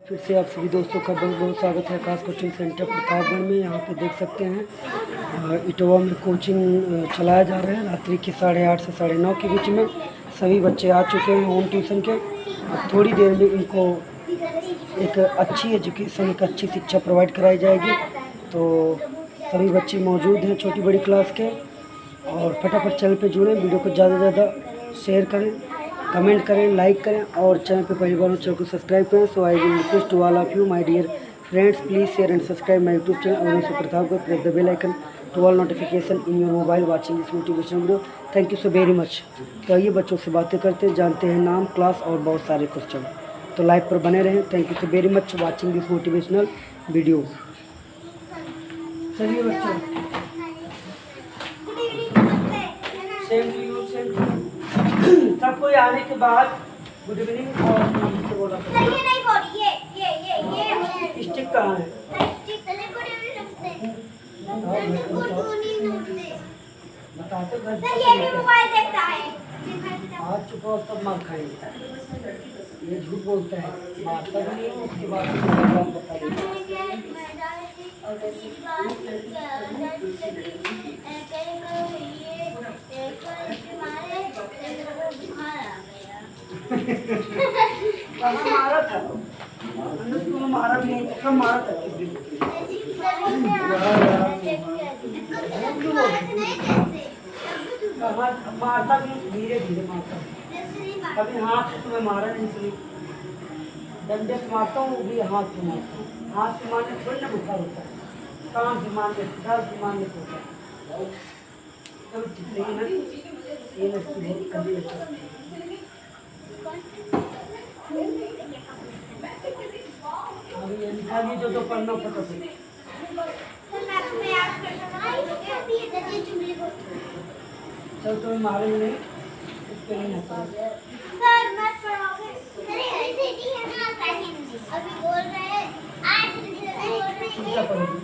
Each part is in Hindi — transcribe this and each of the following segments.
फिर से आप सभी दोस्तों का बहुत बहुत स्वागत है आकाश कोचिंग सेंटर प्रतापगढ़ में। यहाँ पे देख सकते हैं इटवा में कोचिंग चलाया जा रहा है। रात्रि के 8:30 से 9:30 के बीच में सभी बच्चे आ चुके हैं होम ट्यूशन के। अब थोड़ी देर में इनको एक अच्छी एजुकेशन, एक अच्छी शिक्षा प्रोवाइड कराई जाएगी। तो सभी बच्चे मौजूद हैं छोटी बड़ी क्लास के। और फटाफट चैनल पे जुड़ें, वीडियो को ज़्यादा से ज़्यादा शेयर करें, कमेंट करें, लाइक करें और चैनल पे पहली बार चैनल को सब्सक्राइब करें। So I will request to all of you my dear friends, please share and subscribe my YouTube channel Avnish Pratapgarh. Press the bell icon to all notification in your mobile watching this motivation video. Thank you so very much. तो आइए बच्चों से बातें करते हैं, जानते हैं नाम, क्लास और बहुत सारे क्वेश्चन। तो लाइव पर बने रहें। Thank you so very much watching this motivational video. चलिए बच्चों, same to you, same to you. सबको आने के बाद गुड इवनिंग और नमस्ते बोला। ये नहीं बोली, ये स्टिक कहाँ है? स्टिक चले गुड इवनिंग नमस्ते। गुड इवनिंग नमस्ते। बताते घर सर ये भी मोबाइल देखता है। आज चुप हो तब मार खाएंगे। ये झूठ बोलता है, मारता भी नहीं है, उसके बाद काम बता देता कहाँ मारा था? तुम्हें मारा भी नहीं, कब मारा था? किस दिन? मारता भी धीरे धीरे मारता, कभी हाथ से तुम्हें मारा नहीं। इसलिए डंडे से मारता हूँ, वो भी हाथ से मारता हूँ। हाथ से मारने थोड़ी ना बुखार होता है, काम से मारने, डर से मारने से होता है। कभी ठीक नहीं ना, ये लगती है कभी अभी ये निकालिए जो पढ़ना फटाफट। चल तुम्हें मारेंगे नहीं, इस पे नहीं आता। सर मत पढ़ाओगे। अरे ऐसे नहीं है ना, हिंदी अभी बोल रहे हैं। आज से बोल रहे हैं क्या पढ़ोगी?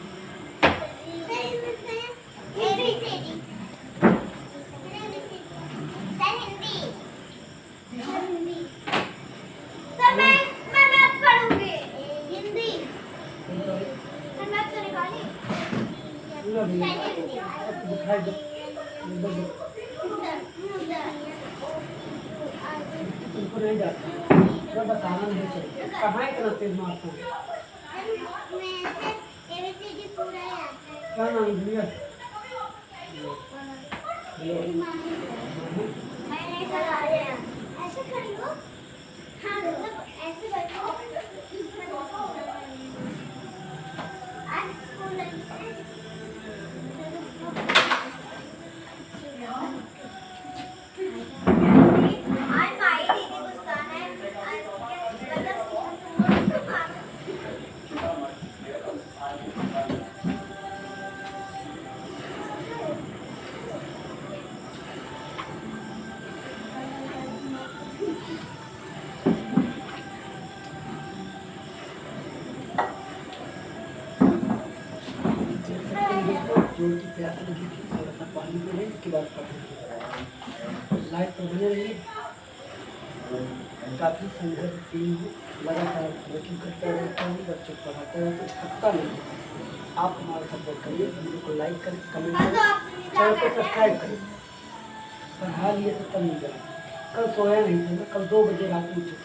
तुमको नहीं जाता, जब बताना नहीं चाहिए। कहाँ इतना तेज मारता हूँ? क्या नाम है भैया? जोर की प्यास लगी थी, थोड़ा सा पानी पी लें, इसके बाद पढ़ेंगे। लाइफ पर बने रहिए। काफ़ी संघर्षशील हूँ, लगातार वर्किंग करता रहता हूँ, बच्चों को पढ़ाता रहता हूँ, थकता नहीं। आप हमारा सपोर्ट करिए, वीडियो को लाइक करें, कमेंट करें, चैनल को सब्सक्राइब करें। पढ़ा लिए तो तब नहीं गया। कल सोया नहीं था मैं, कल 2 बजे रात में उठी।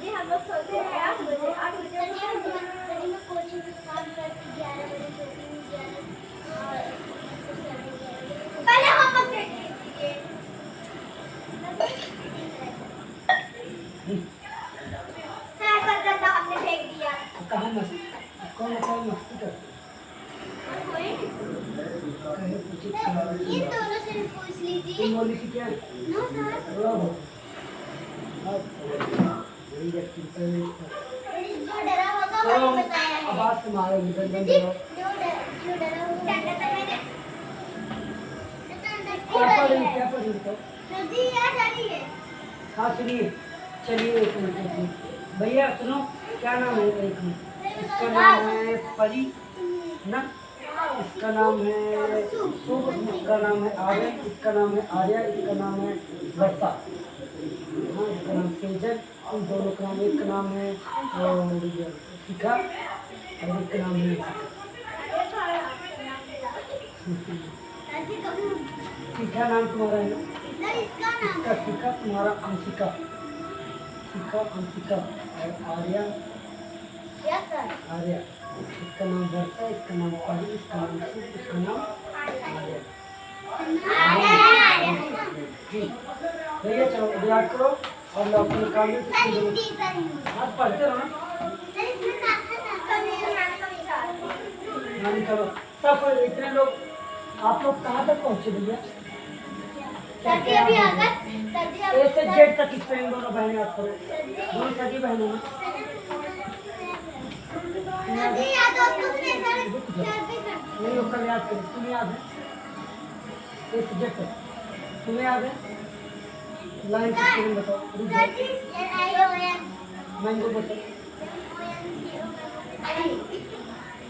हम लोग सोते हैं 8 बजे। 8 बजे में कोचिंग स्टार्ट करके 11 बजे सोती हूँ। 11 और पहले हम लोग देखेंगे। सर गंदा हमने फेंक दिया। कहाँ मस्ती? कौन मस्ती करते? इन दोनों से पूछ लीजिए। तुम बोली थी क्या? No sir. जो डरा होगा वो बताया है। आवाज से मारो, जो डरा होगा क्या पढ़ी तो? सब्जी याद आ रही है। हाँ सुनिए, चलिए एक मिनट भैया सुनो, क्या नाम है? एक मिनट, इसका नाम है परी ना, इसका नाम है शुभ, इसका नाम है आर्य, इसका नाम है आर्या, इसका नाम है वर्षा। हाँ, इसका नाम सेजल। इन दोनों का नाम, एक का नाम है शिखा और एक का नाम है शिखा। नाम तुम्हारा है ना? इसका शिखा, तुम्हारा अंशिका। शिखा अंशिका और आर्या। आर्या। इसका नाम वर्षा, इसका नाम पारी, इसका नाम सुख, इसका नाम आर्या। जी भैया, चलो याद करो और लोग निकाल लो। आप पढ़ते रहो ना, निकालो सब। इतने लोग, आप लोग कहाँ तक पहुँचे भैया? ए से जेड तक इस पे इन दोनों बहनें याद करो। दोनों सगी बहनों में नहीं हो, कल याद करो। तुम्हें याद है? ए से जेड तक तुम्हें याद है? लाइन से स्पेलिंग बताओ। मैंगो बताओ।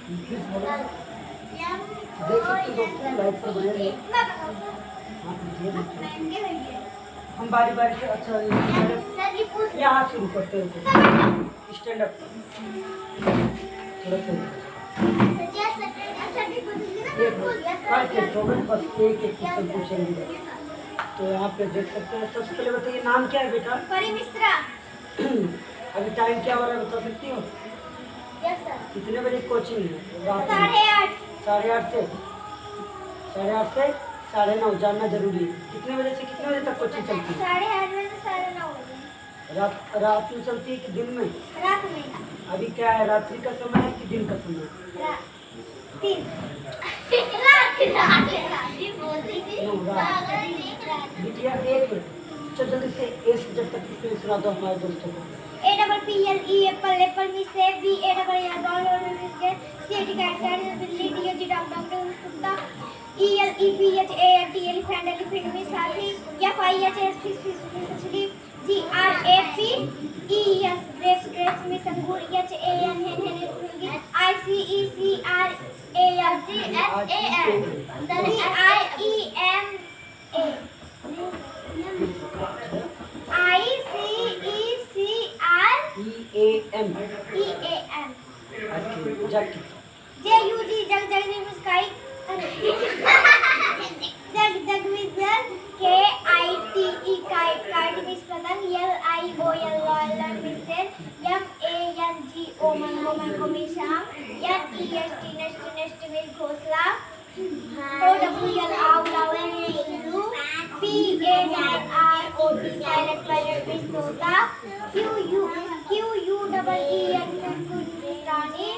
प्लीज बोलो। देख सकते हो दोस्तों, लाइट पर बने रहिए। हाँ, ये देखिए। हम बारी बारी से, अच्छा यहाँ शुरू करते हैं। स्टैंड अप थोड़ा सा बस एक एक क्वेश्चन पूछेंगे। तो यहाँ पे देख सकते हैं। सबसे पहले बताइए, नाम क्या है बेटा? परी मिश्रा। अभी टाइम क्या हो रहा है बता सकती हो? Yes sir. कितने बजे कोचिंग है? 8:30। 8:30 से 9:30 जानना जरूरी है। कितने बजे से कितने बजे तक कोचिंग चलती है? 8:30 बजे से 9:30 बजे। रात में चलती है कि दिन में? रात में। अभी क्या है, रात्रि का समय है कि दिन का समय है? रात बिटिया एक मिनट, चल जल्दी से ए से जब तक इसमें सुना दो हमारे दोस्तों को। APPLE एप्पल एप्पल मिस से BALL बॉल और मिस के CAT कैट बिल्ली DOG डॉग डॉग कुत्ता ELEPH ALT elephant elephant miss साथी FIH फिश फिश मछली GRAP ES grapes grapes miss अंगूर HAN hen ICECRALGHAN EAM jug JUG jug jug में मुस्काई जग जग में jug KITE kite kite miss पतंग LIOL लॉयल मिस सेल MANGO मंगो मंगो मिस शाम NEST नेस्ट नेस्ट मिस घोसला OWL आउ लाउल मिस उल्लू PARROT पायलट पायलट मिस तोता QUEEN कुर्दिस्तानी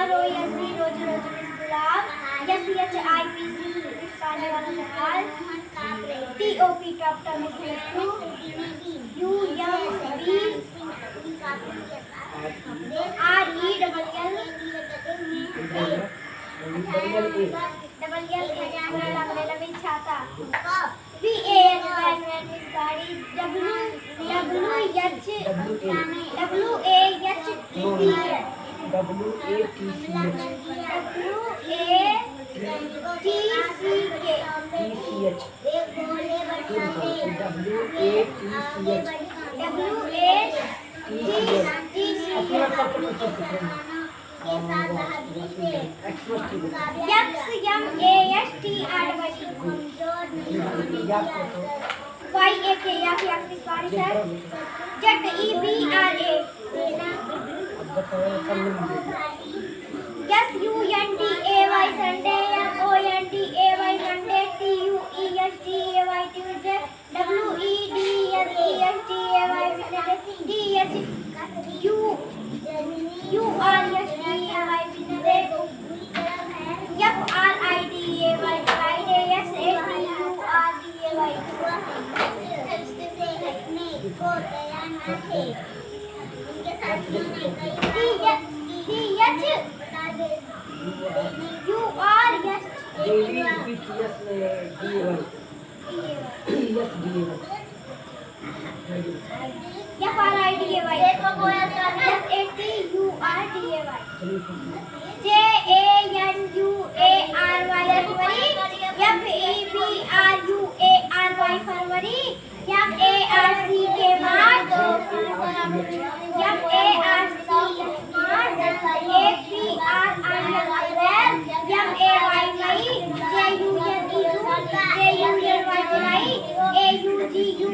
ROSE रोज रोज मिस गुलाब SHIPC मिस पाने वाला नहाल TOP टॉप टॉप मिस लट्टू UMB RELL मिस छाता VAN मिस गाड़ी SUNDAY Sunday MONDAY Monday TUESDAY Tuesday WEDNESDAY Wednesday THURSDAY Wednesday FRIDAY Friday Daily repeat yes, DAY. Yes, DAY. FEBRUARY FEBRUARY FARWARY FARWARY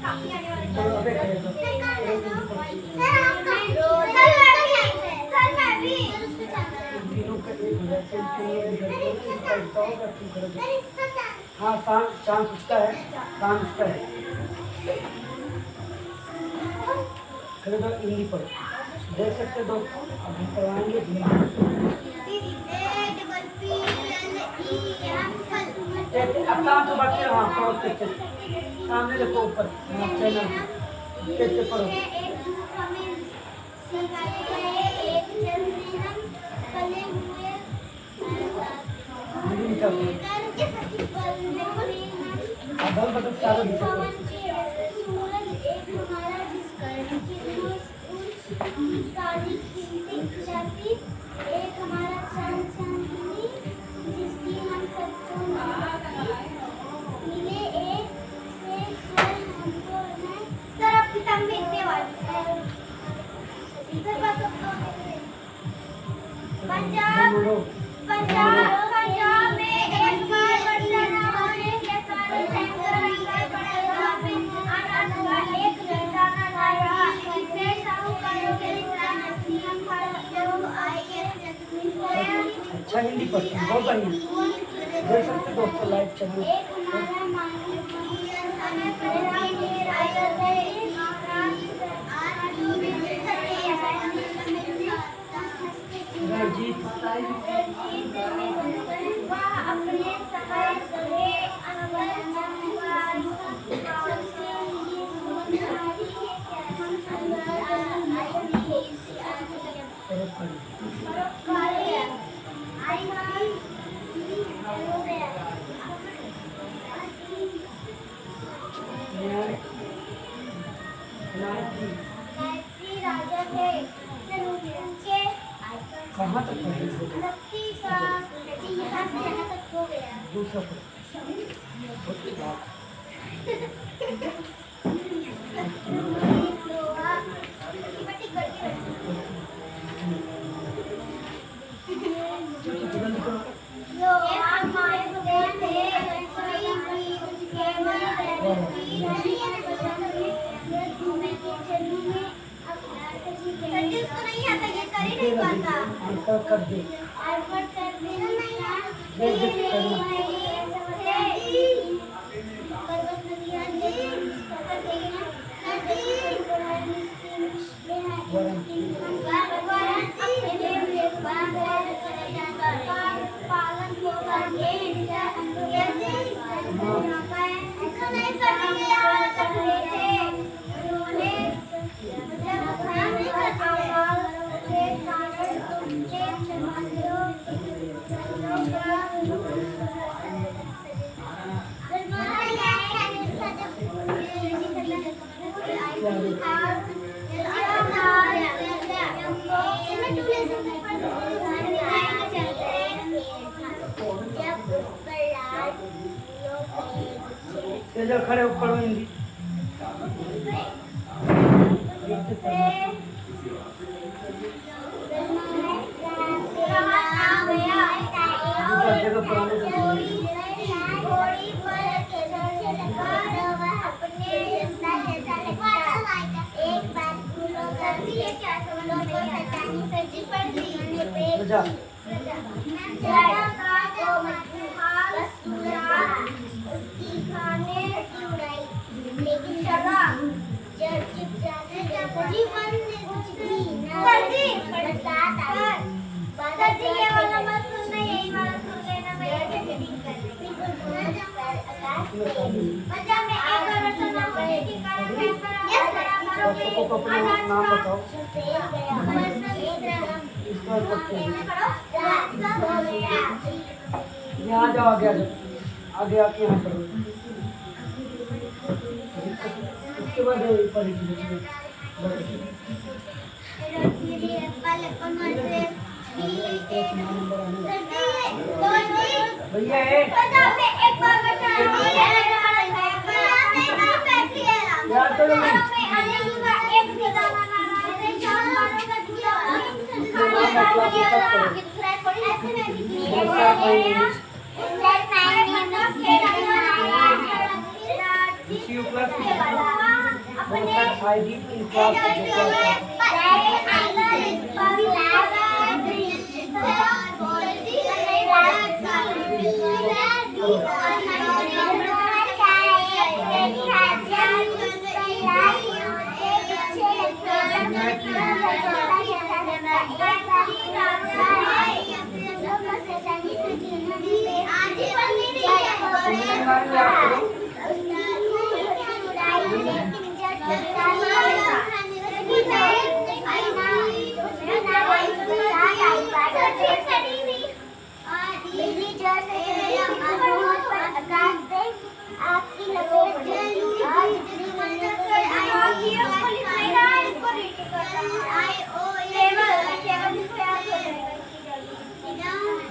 काफी आने वाले चलो अबे करेगा सर मैं भी तीनों का एक हो जाए तीनों इसका हिस्सा होगा तुम करोगे हाँ चांस उसका है काम इसका है करेगा हिंदी पर देख सकते दो अभी करवाएंगे अब काम तो बाकी हाँ पढ़ो देखते सामने देखो ऊपर चैनल देखते पढ़ो हिंदी निकालो अदल बदल सारा भी सकते एक हमारा चांद चांदनी जिसकी हम सबको मिले एक से स्वर हमको है सर अब किताब में इतने वाली सर बस अब पंजाब पंजाब में एक बार वर्षा होने के कारण टैंकर महंगाई बढ़ेगा एक घंटा लाया से साहूकारों के नियम लोग आएंगे अच्छा हिंदी पर बहुत बढ़िया देख सकते दोस्तों लाइव चैनल एक हमारा रणजीत अपने सफर करे राजा थे कहाँ तक पढ़े दूसरा पढ़ आंसर कर दे तेजल खड़े ऊपर हिंदी जगह पुराने दर्शकों को अपना नाम बताओ इसका यहाँ जाओ आगे आ जाओ आगे आके यहाँ करो उसके बाद भैया एक I read in class जो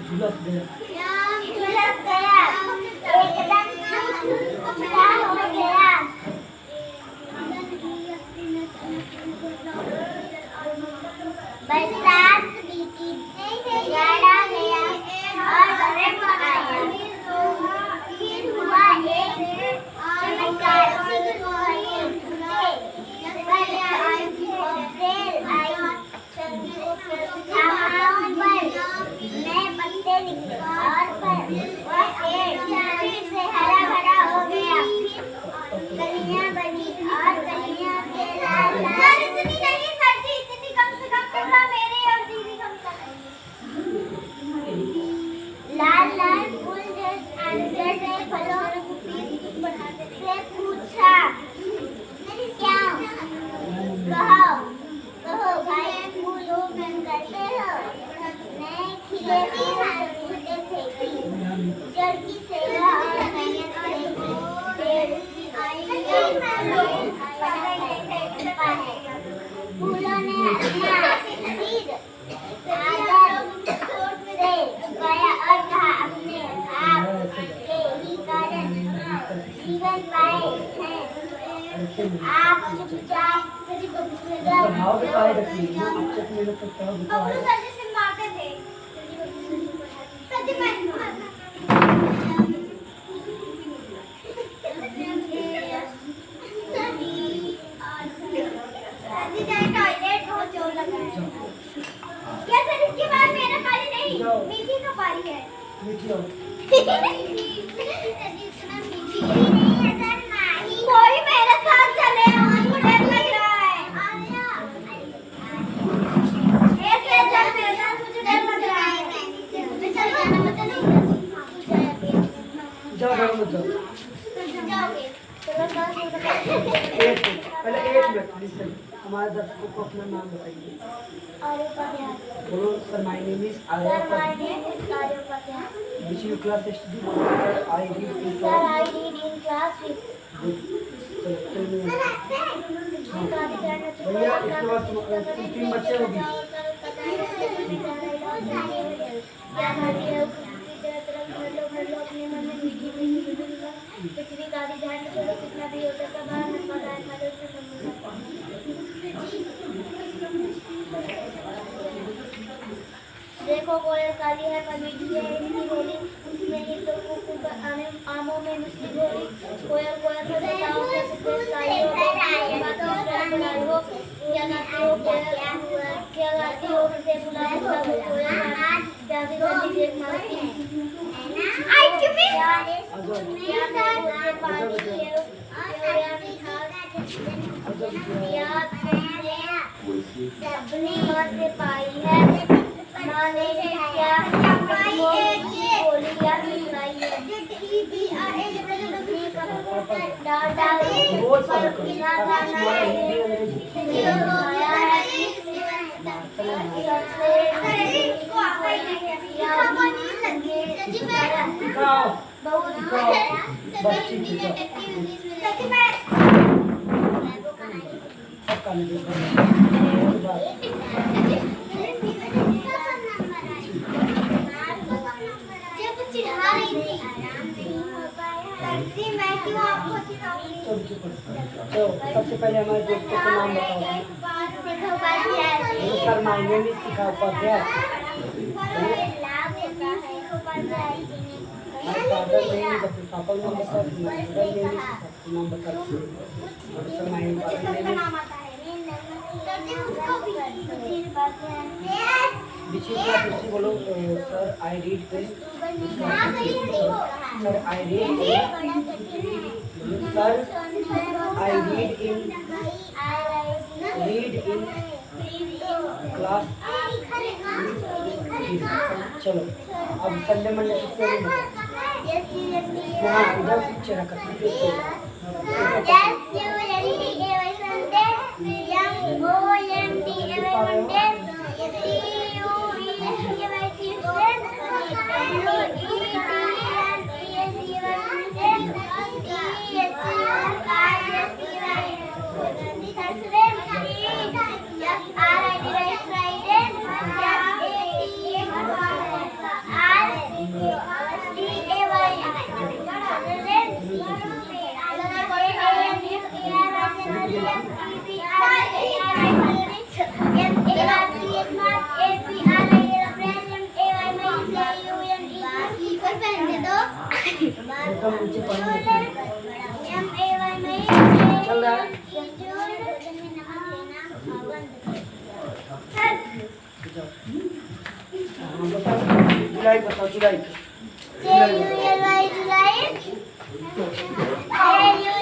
झुलस गया बरसात बीती जाड़ा गया और बरफ आया फिर हुआ एक चमत्कार नए पत्ते निकले और वह पेड़ फिर से हरा भरा हो गया फिर कलियां बनी और कलियां से लाल लाल फूल जैसे फलों से पूछा क्या कहो भाई फूल कैसे हो नए खिले होते थे जड़ की सेवा और मेहनत से पेड़ फूलों ने अपना सिर आदर से झुकाया और कहा अपने आप के ही कारण जीवन पाए हैं आप चुपचाप भाव दिखाए रखिए अच्छे से मेरे को भाव दिखाए क्या सर इसके बाद मेरा पारी नहीं मीठी का पारी है मीठी हो कोई मेरे साथ चले मुझको डर लग रहा है ऐसे चल मेरे साथ मुझे डर लग रहा है मुझे चल जाना मत जाओ मत जाओ जाओगे पहले 1 मिनट लिसन हमारे दर्शकों को अपना नाम बताइए बोलो sir my name is Arya which you class study I read in class भैया इसके बाद 3 बच्चे होगी कितना भी हो सकता देखो कोयल काली है पर मीठी है इसकी बोली उसने ही तो आमों में मिश्री बोली कोयल कोयल से बताओ कैसे काली हो बातों से बुलाई हो क्या गाती हो क्या गाती हो से बुलाई हो कोयल प्यासी गली देख मारती आई क्यों सबने से पाई है माँ ने क्या बोली क्या सुनाई है डाटा सबसे पहले हमारे दोस्तों का नाम बताओ sir my name is Shikha Upadhyay father name papa name नाम बता दीजिए। शर्मा ही मुझे सबका नाम आता है उसको भी बीच में क्लास हिस्ट्री बोलो। सर आई रीड पे sir I read sir I read in class. चलो अब संडे मंडे किससे नहीं बताओ। हाँ इधर पीछे रखा नीचे पढ़ने चल रहा है। जुलाई बताओ जुलाई।